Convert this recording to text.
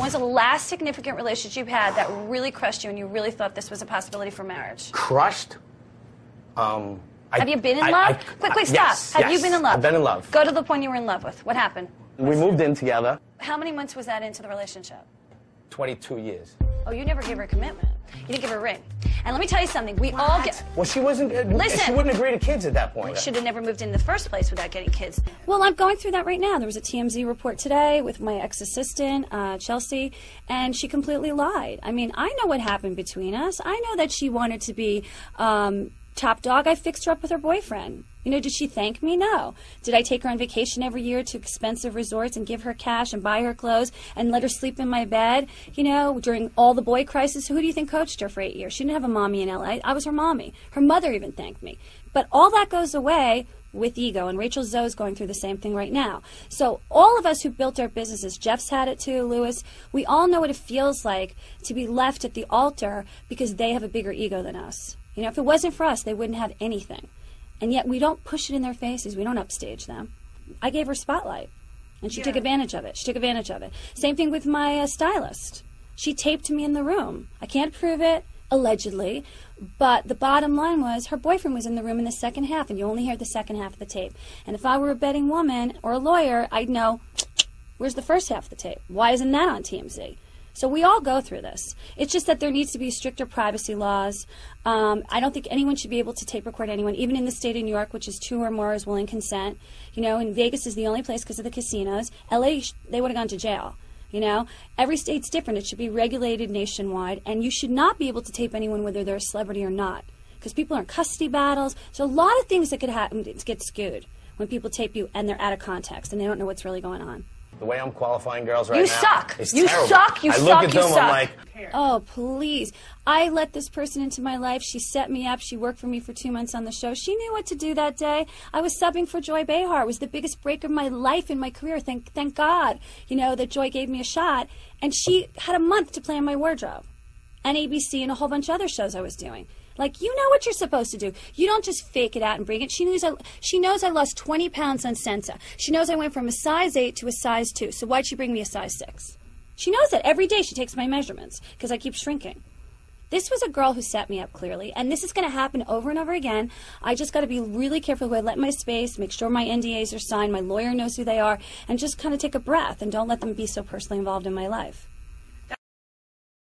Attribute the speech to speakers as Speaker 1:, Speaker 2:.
Speaker 1: When's the last significant relationship you've had that really crushed you and you really thought this was a possibility for marriage?
Speaker 2: Crushed?
Speaker 1: Have you been in love? Quick, stop.
Speaker 2: Yes,
Speaker 1: Have you been in love?
Speaker 2: I've been in love.
Speaker 1: Go to the point you were in love with. What happened?
Speaker 2: We moved in together.
Speaker 1: How many months was that into the relationship?
Speaker 2: 22 years.
Speaker 1: Oh, you never gave her a commitment. You didn't give her a ring. And let me tell you something. We all get...
Speaker 2: Well, she wasn't...
Speaker 1: Listen.
Speaker 2: She wouldn't agree to kids at that point.
Speaker 1: Should have never moved in the first place without getting kids. Well, I'm going through that right now. There was a TMZ report today with my ex-assistant, Chelsea, and she completely lied. I mean, I know what happened between us. I know that she wanted to be top dog. I fixed her up with her boyfriend. You know, did she thank me? No. Did I take her on vacation every year to expensive resorts and give her cash and buy her clothes and let her sleep in my bed, you know, during all the boy crisis? Who do you think coached her for 8 years? She didn't have a mommy in L.A. I was her mommy. Her mother even thanked me. But all that goes away with ego, and Rachel Zoe's going through the same thing right now. So all of us who built our businesses, Jeff's had it too, Lewis, we all know what it feels like to be left at the altar because they have a bigger ego than us. You know, if it wasn't for us, they wouldn't have anything. And yet we don't push it in their faces. We don't upstage them. I gave her spotlight, and she took advantage of it. She took advantage of it. Same thing with my stylist. She taped me in the room. I can't prove it, allegedly, but the bottom line was her boyfriend was in the room in the second half, and you only hear the second half of the tape. And if I were a betting woman or a lawyer, I'd know, where's the first half of the tape? Why isn't that on TMZ? So we all go through this. It's just that there needs to be stricter privacy laws. I don't think anyone should be able to tape record anyone, even in the state of New York, which is 2 or more is willing consent. You know, and Vegas is the only place because of the casinos. LA, they would have gone to jail. You know, every state's different. It should be regulated nationwide, and you should not be able to tape anyone whether they're a celebrity or not, because people are in custody battles. So a lot of things that could happen to get skewed when people tape you and they're out of context and they don't know what's really going on.
Speaker 2: The way I'm qualifying girls right now,
Speaker 1: you suck.
Speaker 2: It's
Speaker 1: You
Speaker 2: terrible.
Speaker 1: suck. You
Speaker 2: I
Speaker 1: suck.
Speaker 2: look at
Speaker 1: You
Speaker 2: them,
Speaker 1: suck.
Speaker 2: I'm like,
Speaker 1: oh, please. I let this person into my life. She set me up. She worked for me for 2 months on the show. She knew what to do that day. I was subbing for Joy Behar. It was the biggest break of my life in my career. Thank God, you know, that Joy gave me a shot. And she had a month to plan my wardrobe. And ABC and a whole bunch of other shows I was doing. Like, you know what you're supposed to do. You don't just fake it out and bring it. She knows I lost 20 pounds on Sensa. She knows I went from a size 8 to a size 2. So why'd she bring me a size 6? She knows that. Every day she takes my measurements because I keep shrinking. This was a girl who set me up clearly, and this is going to happen over and over again. I just got to be really careful who I let in my space, make sure my NDAs are signed, my lawyer knows who they are, and just kind of take a breath and don't let them be so personally involved in my life.